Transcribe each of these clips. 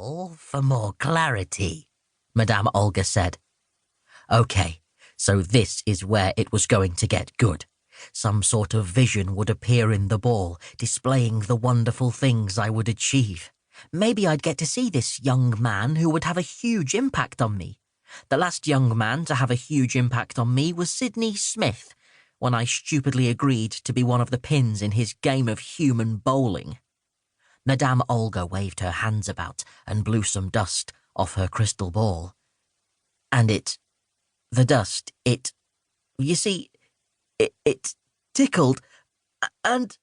ball for more clarity, Madame Olga said. Okay, so this is where it was going to get good. Some sort of vision would appear in the ball, displaying the wonderful things I would achieve. Maybe I'd get to see this young man who would have a huge impact on me. The last young man to have a huge impact on me was Sidney Smith, when I stupidly agreed to be one of the pins in his game of human bowling. Madame Olga waved her hands about and blew some dust off her crystal ball. And you see, it tickled, and...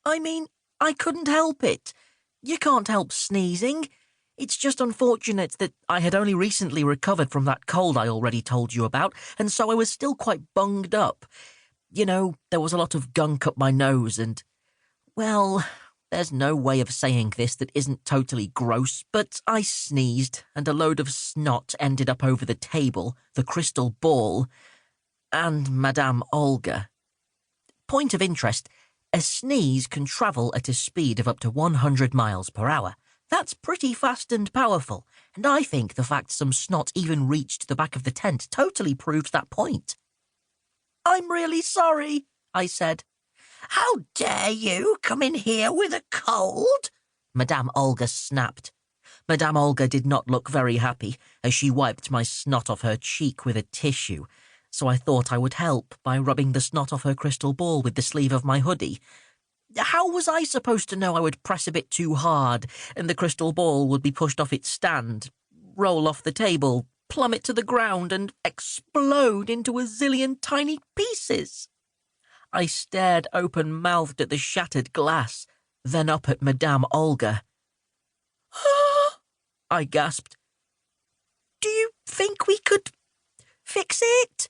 I mean, I couldn't help it. You can't help sneezing. It's just unfortunate that I had only recently recovered from that cold I already told you about, and so I was still quite bunged up. You know, there was a lot of gunk up my nose and... Well, there's no way of saying this that isn't totally gross, but I sneezed, and a load of snot ended up over the table, the crystal ball, and Madame Olga. Point of interest, a sneeze can travel at a speed of up to 100 miles per hour. That's pretty fast and powerful, and I think the fact some snot even reached the back of the tent totally proves that point. "I'm really sorry," I said. "How dare you come in here with a cold?" Madame Olga snapped. Madame Olga did not look very happy as she wiped my snot off her cheek with a tissue, so I thought I would help by rubbing the snot off her crystal ball with the sleeve of my hoodie. How was I supposed to know I would press a bit too hard and the crystal ball would be pushed off its stand, roll off the table, plummet to the ground and explode into a zillion tiny pieces? I stared open-mouthed at the shattered glass, then up at Madame Olga. I gasped. "Do you think we could fix it?"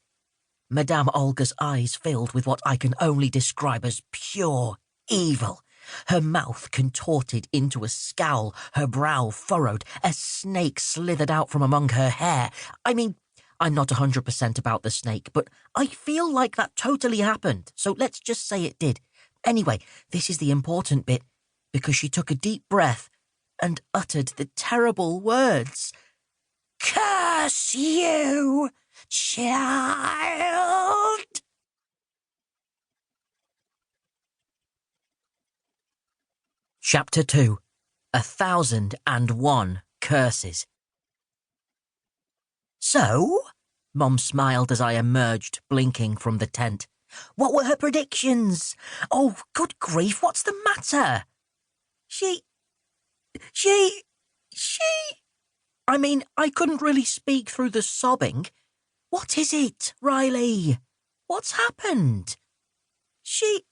Madame Olga's eyes filled with what I can only describe as pure evil. Her mouth contorted into a scowl, her brow furrowed, a snake slithered out from among her hair. I mean, I'm not 100% about the snake, but I feel like that totally happened, so let's just say it did. Anyway, this is the important bit, because she took a deep breath and uttered the terrible words. "Curse you, child!" Chapter 2. 1001 Curses. "So?" Mom smiled as I emerged, blinking from the tent. "What were her predictions? Oh, good grief, what's the matter?" She... I mean, I couldn't really speak through the sobbing. "What is it, Riley? What's happened?" She...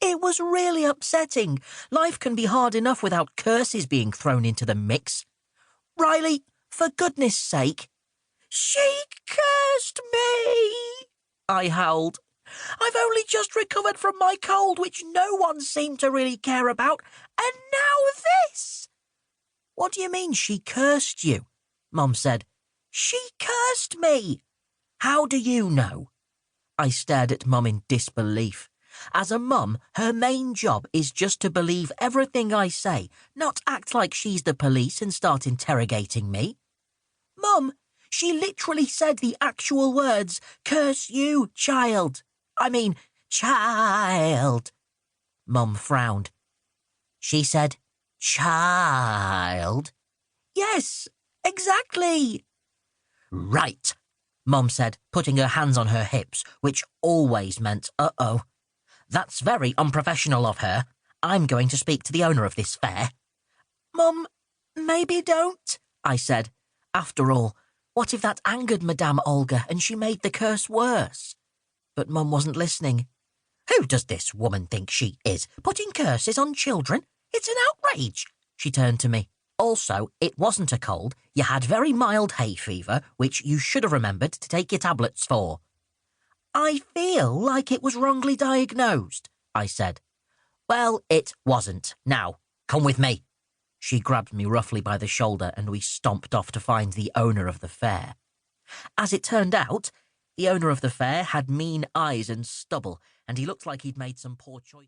It was really upsetting. Life can be hard enough without curses being thrown into the mix. "Riley, for goodness sake." "She cursed me," I howled. "I've only just recovered from my cold, which no one seemed to really care about, and now this." "What do you mean she cursed you?" Mum said. "She cursed me." "How do you know?" I stared at Mum in disbelief. As a mum, her main job is just to believe everything I say, not act like she's the police and start interrogating me. "Mum, she literally said the actual words, 'Curse you, child.' I mean, child." Mum frowned. "She said, 'child'?" "Yes, exactly." "Right," Mum said, putting her hands on her hips, which always meant uh-oh. "That's very unprofessional of her. I'm going to speak to the owner of this fair." "Mum, maybe don't," I said. After all, what if that angered Madame Olga and she made the curse worse? But Mum wasn't listening. "Who does this woman think she is, putting curses on children? It's an outrage." She turned to me. "Also, it wasn't a cold. You had very mild hay fever, which you should have remembered to take your tablets for." "I feel like it was wrongly diagnosed," I said. "Well, it wasn't. Now, come with me." She grabbed me roughly by the shoulder and we stomped off to find the owner of the fair. As it turned out, the owner of the fair had mean eyes and stubble, and he looked like he'd made some poor choice.